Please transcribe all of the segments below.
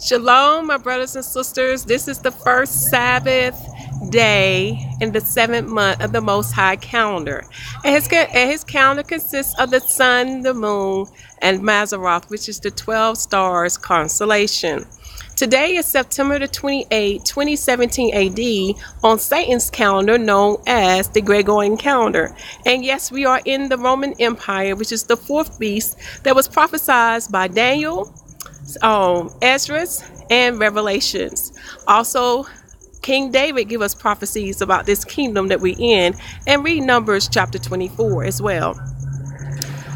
Shalom, my brothers and sisters. This is the first Sabbath day in the 7th month of the Most High calendar. And his calendar consists of the sun, the moon, and Mazzaroth, which is the 12 stars constellation. Today is September the 28th, 2017 AD, on Satan's calendar known as the Gregorian calendar. And yes, we are in the Roman Empire, which is the fourth beast that was prophesied by Daniel, Esdras, and Revelations. Also, King David give us prophecies about this kingdom that we're in, and read Numbers chapter 24 as well.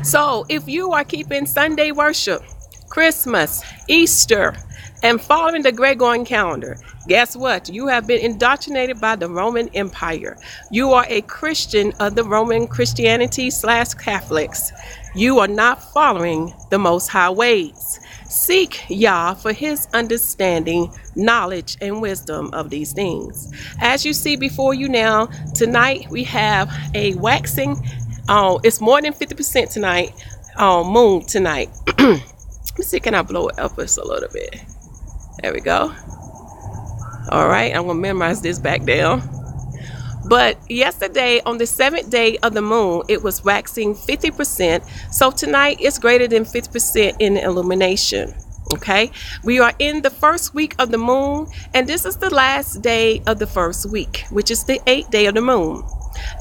So if you are keeping Sunday worship, Christmas, Easter, and following the Gregorian calendar, guess what? You have been indoctrinated by the Roman Empire. You are a Christian of the Roman Christianity / Catholics. You are not following the Most High ways. Seek Yah for his understanding, knowledge, and wisdom of these things. As you see before you now, tonight we have a waxing, it's more than 50% tonight, moon tonight. Let me see, can I blow it up just a little bit? There we go. All right, I'm going to memorize this back down. But yesterday, on the 7th day of the moon, it was waxing 50%. So tonight, it's greater than 50% in illumination. Okay, we are in the first week of the moon, and this is the last day of the first week, which is the 8th day of the moon.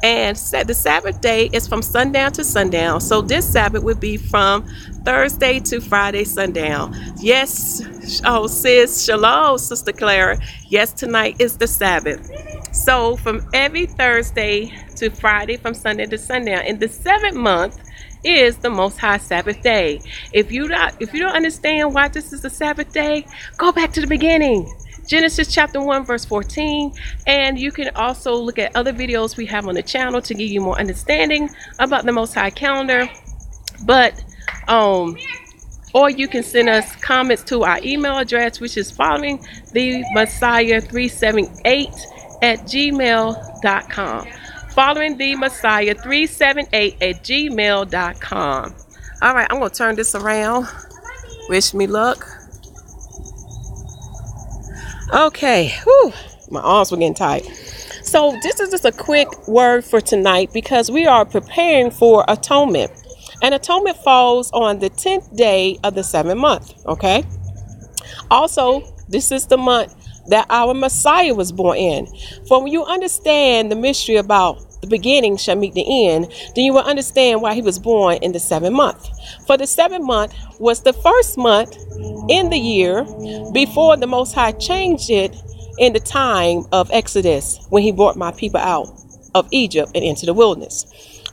And the Sabbath day is from sundown to sundown. So this Sabbath would be from Thursday to Friday sundown. Yes, oh sis, shalom, Sister Clara. Yes, tonight is the Sabbath. So from every Thursday to Friday, from Sunday to sundown, in the 7th month is the Most High Sabbath day. If you don't understand why this is the Sabbath day, go back to the beginning. Genesis chapter 1 verse 14, and you can also look at other videos we have on the channel to give you more understanding about the Most High calendar. But or you can send us comments to our email address, which is following the Messiah 378 at gmail.com. Following the Messiah 378 at gmail.com. All right, I'm gonna turn this around. Wish me luck. Okay, whew, my arms were getting tight. So this is just a quick word for tonight, because we are preparing for Atonement. And Atonement falls on the 10th day of the 7th month, okay? Also, this is the month that our Messiah was born in. For when you understand the mystery about the beginning shall meet the end, then you will understand why he was born in the 7th month. For the 7th month was the first month in the year before the Most High changed it in the time of Exodus, when he brought my people out of Egypt and into the wilderness.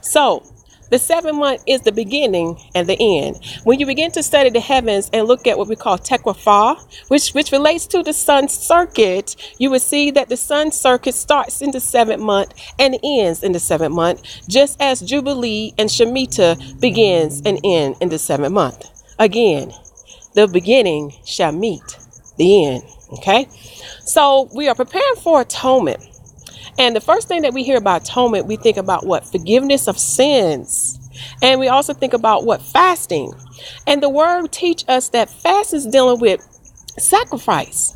So the 7th month is the beginning and the end. When you begin to study the heavens and look at what we call Tekrafah, which relates to the sun's circuit, you will see that the sun's circuit starts in the 7th month and ends in the 7th month, just as Jubilee and Shemitah begins and ends in the 7th month. Again, the beginning shall meet the end. Okay, so we are preparing for Atonement. And the first thing that we hear about Atonement, we think about what? Forgiveness of sins. And we also think about what? Fasting. And the word teach us that fast is dealing with sacrifice.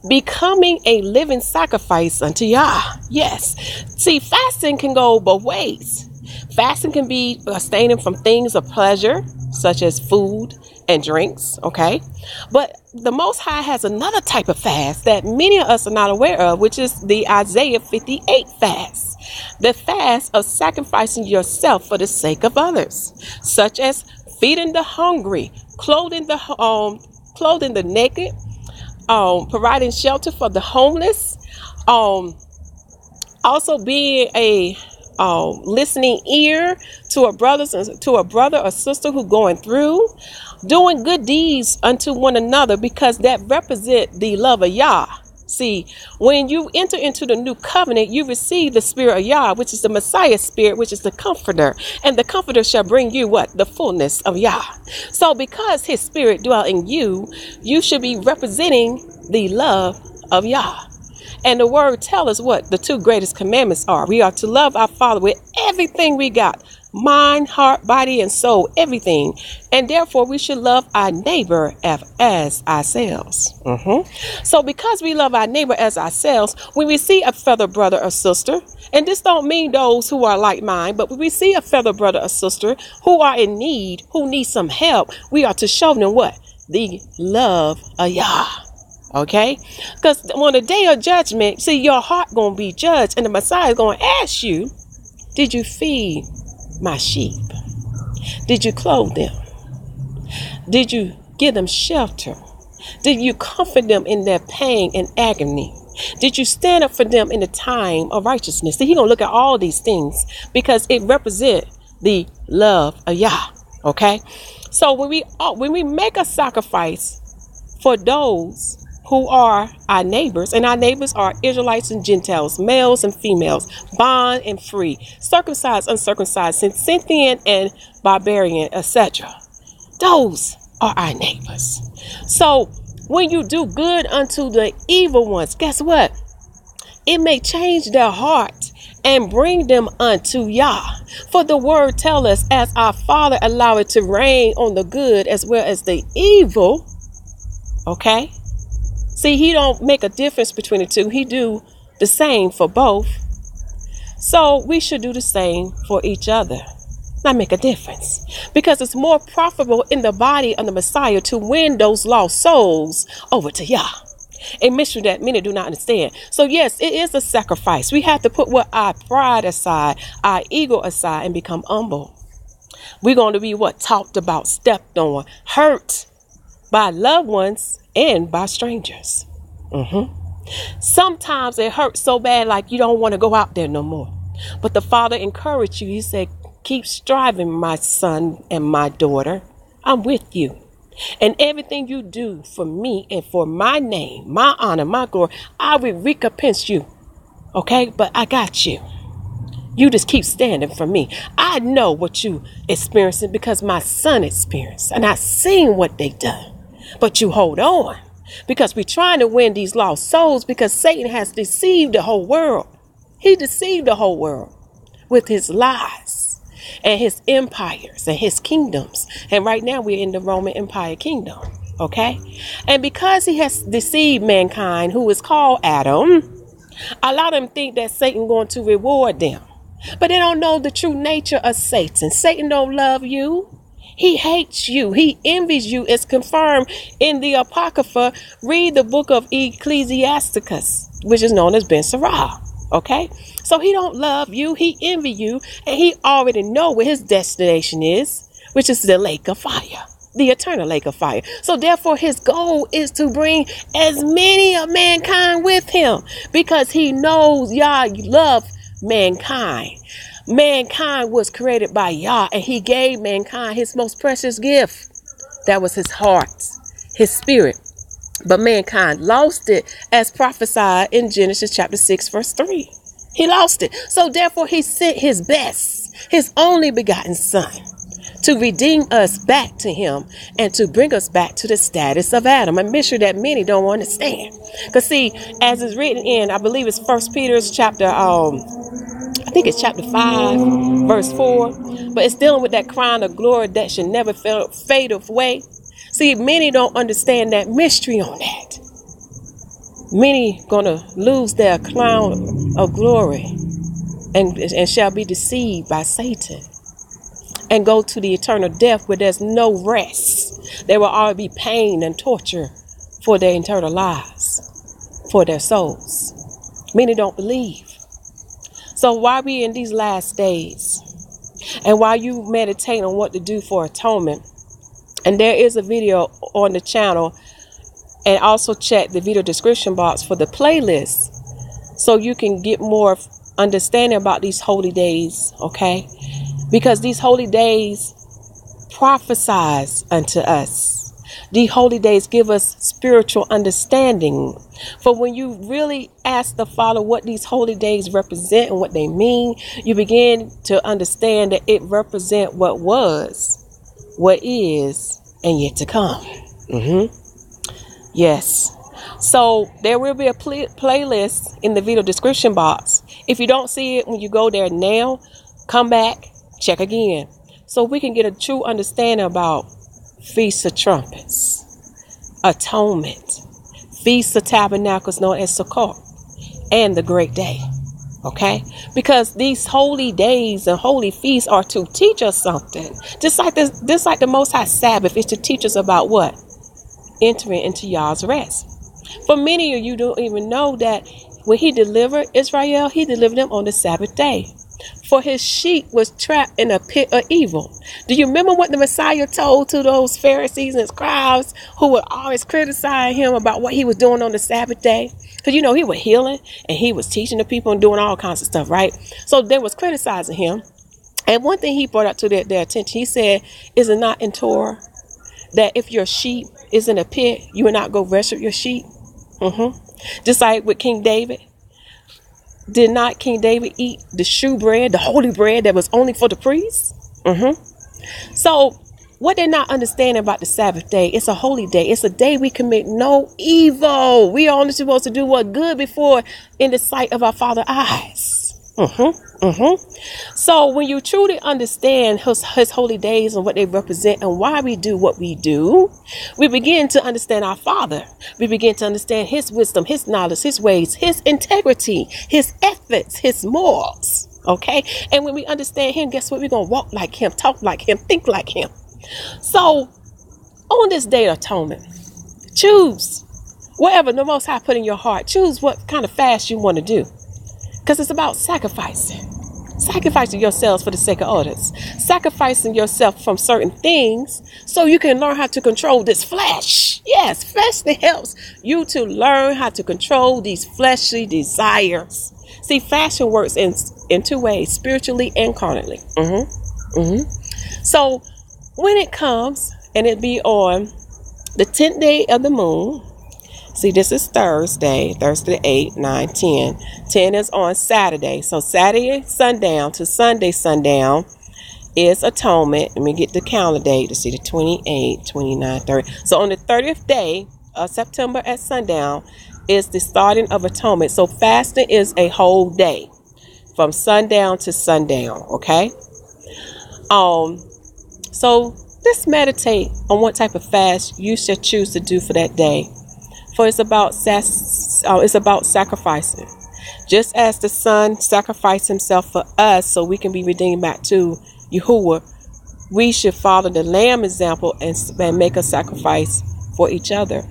Becoming a living sacrifice unto Yah. Yes. See, fasting can go both ways. Fasting can be abstaining from things of pleasure, such as food and drinks, okay? But the Most High has another type of fast that many of us are not aware of, which is the Isaiah 58 fast. The fast of sacrificing yourself for the sake of others, such as feeding the hungry, clothing the naked, providing shelter for the homeless, also being a listening ear to a brother or sister who going through, doing good deeds unto one another, because that represent the love of Yah. See, when you enter into the new covenant, you receive the spirit of Yah, which is the Messiah spirit, which is the comforter. And the comforter shall bring you what? The fullness of Yah. So because his spirit dwell in you, you should be representing the love of Yah. And the word tells us what the two greatest commandments are. We are to love our Father with everything we got. mind, heart, body, and soul, everything. And therefore, we should love our neighbor as ourselves. So because we love our neighbor as ourselves, when we see a fellow brother or sister, and this don't mean those who are like mine, but when we see a fellow brother or sister who are in need, who need some help, we are to show them what? The love of Yah. Okay? Because on the day of judgment, see, your heart going to be judged, and the Messiah is going to ask you, did you feed my sheep? Did you clothe them? Did you give them shelter? Did you comfort them in their pain and agony? Did you stand up for them in the time of righteousness? See, he's going to look at all these things because it represents the love of Yah. Okay? So when we make a sacrifice for those who are our neighbors, and our neighbors are Israelites and Gentiles, males and females, bond and free, circumcised, uncircumcised, Scythian and barbarian, etc. Those are our neighbors. So when you do good unto the evil ones, guess what? It may change their heart and bring them unto Yah. For the word tell us, as our Father allow it to rain on the good as well as the evil. Okay? See, he don't make a difference between the two. He do the same for both. So we should do the same for each other. Not make a difference. Because it's more profitable in the body of the Messiah to win those lost souls over to Yah. A mystery that many do not understand. So yes, it is a sacrifice. We have to put what our pride aside, our ego aside, and become humble. We're going to be what? Talked about, stepped on, hurt by loved ones and by strangers. Sometimes it hurts so bad like you don't want to go out there no more. But the Father encouraged you. He said, keep striving, my son and my daughter. I'm with you. And everything you do for me and for my name, my honor, my glory, I will recompense you. Okay? But I got you. You just keep standing for me. I know what you experiencing because my son experienced. And I seen what they done. But you hold on. Because we're trying to win these lost souls because Satan has deceived the whole world. He deceived the whole world with his lies and his empires and his kingdoms. And right now we're in the Roman Empire kingdom. Okay? And because he has deceived mankind, who is called Adam, a lot of them think that Satan going to reward them. But they don't know the true nature of Satan. Satan don't love you. He hates you. He envies you. It's confirmed in the Apocrypha. Read the book of Ecclesiasticus, which is known as Ben Sirah. Okay? So he don't love you. He envy you. And he already know where his destination is, which is the lake of fire. The eternal lake of fire. So therefore his goal is to bring as many of mankind with him. Because he knows Yah love mankind. Mankind was created by Yah, and he gave mankind his most precious gift. That was his heart, his spirit. But mankind lost it, as prophesied in Genesis chapter 6, verse 3. He lost it. So therefore he sent his best, his only begotten son, to redeem us back to him and to bring us back to the status of Adam. A mystery that many don't understand. Because see, as it's written in, I believe it's 1 Peter's chapter, I think it's chapter 5, verse 4. But it's dealing with that crown of glory that should never fade away. See, many don't understand that mystery on that. Many gonna lose their crown of glory and shall be deceived by Satan and go to the eternal death where there's no rest. There will always be pain and torture for their eternal lives, for their souls. Many don't believe. So while we in these last days, and while you meditate on what to do for atonement, and there is a video on the channel, and also check the video description box for the playlist, so you can get more understanding about these holy days, okay? Because these holy days prophesize unto us. These holy days give us spiritual understanding. For when you really ask the Father what these holy days represent and what they mean, you begin to understand that it represents what was, what is, and yet to come. Yes. So there will be a playlist in the video description box. If you don't see it when you go there now, come back, Check again. So we can get a true understanding about Feast of Trumpets, Atonement, Feast of Tabernacles known as Sukkot, and the Great Day. Okay? Because these holy days and holy feasts are to teach us something. Just like the Most High Sabbath is to teach us about what? Entering into Yah's rest. For many of you don't even know that when he delivered Israel, he delivered them on the Sabbath day. For his sheep was trapped in a pit of evil. Do you remember what the Messiah told to those Pharisees and scribes who would always criticize him about what he was doing on the Sabbath day? Because, you know, he was healing and he was teaching the people and doing all kinds of stuff, right? So they was criticizing him. And one thing he brought up to their attention, he said, is it not in Torah that if your sheep is in a pit, you will not go rest with your sheep? Just like with King David. Did not King David eat the shoe bread, the holy bread that was only for the priests? So what they're not understanding about the Sabbath day, it's a holy day. It's a day we commit no evil. We are only supposed to do what good before in the sight of our Father's eyes. So when you truly understand his holy days and what they represent and why we do what we do, we begin to understand our Father. We begin to understand his wisdom, his knowledge, his ways, his integrity, his ethics, his morals. Okay? And when we understand him, guess what? We're going to walk like him, talk like him, think like him. So on this day of atonement, choose whatever the Most High put in your heart. Choose what kind of fast you want to do. Because it's about sacrificing yourselves for the sake of others, sacrificing yourself from certain things so you can learn how to control this flesh. Yes, flesh that helps you to learn how to control these fleshly desires. See, fasting works in two ways, spiritually and carnally. So when it comes, and it be on the 10th day of the moon. See, this is Thursday the 8th, 9, 10. 10 is on Saturday. So Saturday sundown to Sunday sundown is atonement. Let me get the calendar date to see the 28, 29, 30. So on the 30th day of September at sundown is the starting of atonement. So fasting is a whole day from sundown to sundown. Okay. So let's meditate on what type of fast you should choose to do for that day. For it's about sacrificing. Just as the Son sacrificed himself for us so we can be redeemed back to Yahuwah, we should follow the Lamb example and make a sacrifice for each other.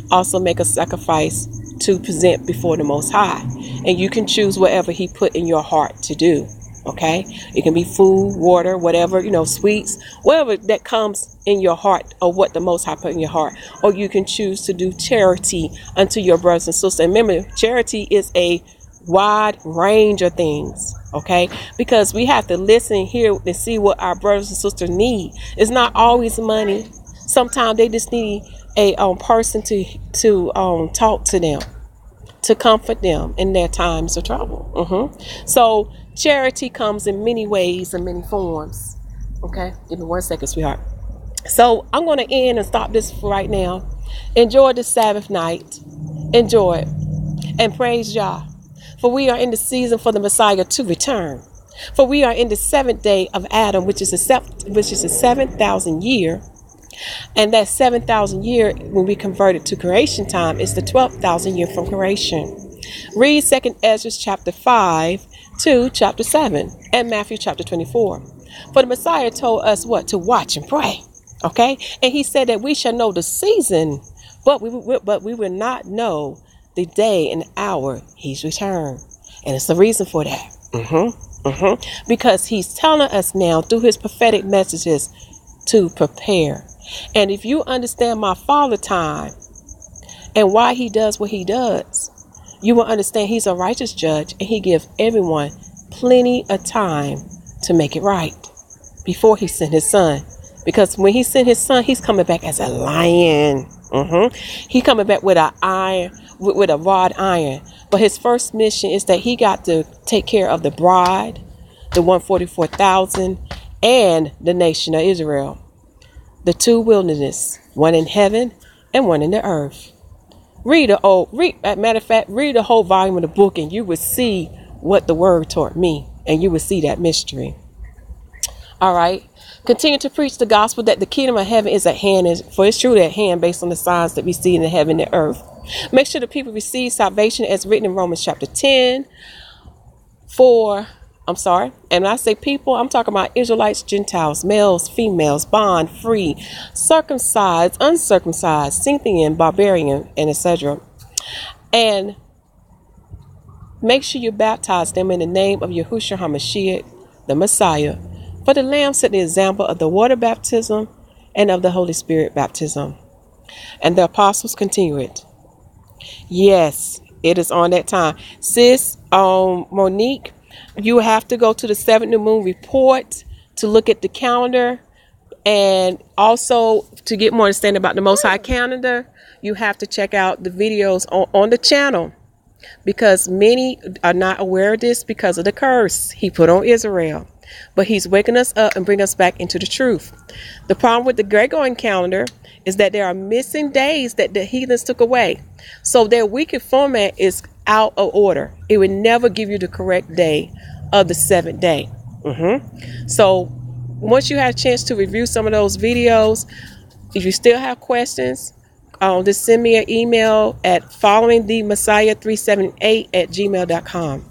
Also make a sacrifice to present before the Most High. And you can choose whatever he put in your heart to do. Okay, it can be food, water, whatever, sweets, whatever that comes in your heart or what the Most High put in your heart. Or you can choose to do charity unto your brothers and sisters. And remember, charity is a wide range of things. Okay, because we have to listen, hear, and see what our brothers and sisters need. It's not always money. Sometimes they just need a person to talk to them, to comfort them in their times of trouble. So charity comes in many ways and many forms. Okay, give me 1 second, sweetheart. So I'm going to end and stop this for right now. Enjoy the Sabbath night. Enjoy it. And praise Yah. For we are in the season for the Messiah to return. For we are in the 7th day of Adam, which is the 7,000 year. And that 7,000 year, when we convert it to creation time, is the 12,000 year from creation. Read 2 Ezra chapter 5 to chapter 7 and Matthew chapter 24. For the Messiah told us what? To watch and pray. Okay? And he said that we shall know the season, but we will not know the day and hour he's returned. And it's the reason for that. Because he's telling us now through his prophetic messages to prepare. And if you understand my Father time and why he does what he does, you will understand he's a righteous judge and he gives everyone plenty of time to make it right before he sent his son. Because when he sent his son, he's coming back as a lion. He's coming back with a rod iron. But his first mission is that he got to take care of the bride, the 144,000, and the nation of Israel. The two wilderness, one in heaven and one in the earth. Read the whole volume of the book and you will see what the word taught me, and you will see that mystery. All right. Continue to preach the gospel that the kingdom of heaven is at hand, for it's truly at hand based on the signs that we see in the heaven and earth. Make sure the people receive salvation as written in Romans chapter 10. And when I say people, I'm talking about Israelites, Gentiles, males, females, bond, free, circumcised, uncircumcised, Scythian, barbarian, and etc. And make sure you baptize them in the name of Yahushua HaMashyach, the Messiah. For the Lamb set the example of the water baptism and of the Holy Spirit baptism. And the apostles continue it. Yes, it is on that time. Sis, Monique, you have to go to the 7th new moon report to look at the calendar. And also to get more understanding about the Most High calendar, you have to check out the videos on the channel. Because many are not aware of this because of the curse he put on Israel. But he's waking us up and bring us back into the truth. The problem with the Gregorian calendar is that there are missing days that the heathens took away. So their weekly format is out of order. It would never give you the correct day of the 7th day. So once you have a chance to review some of those videos, if you still have questions, just send me an email at followingthemessiah378@gmail.com.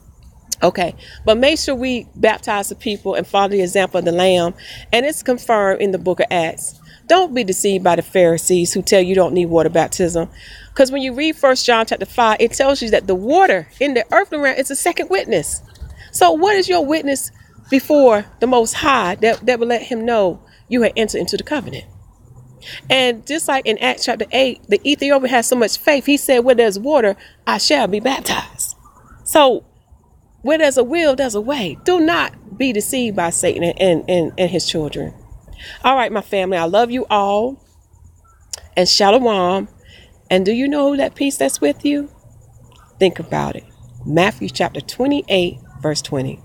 Okay, but make sure we baptize the people and follow the example of the Lamb, and it's confirmed in the book of Acts. Don't be deceived by the Pharisees who tell you don't need water baptism, because when you read 1 John chapter 5, it tells you that the water in the earthly realm is a second witness. So what is your witness before the Most High that will let him know you had entered into the covenant? And just like in Acts chapter 8, the Ethiopian has so much faith, he said, where there's water, I shall be baptized. So where there's a will, there's a way. Do not be deceived by Satan and his children. All right, my family, I love you all. And shalom. And do you know that peace that's with you? Think about it. Matthew chapter 28, verse 20.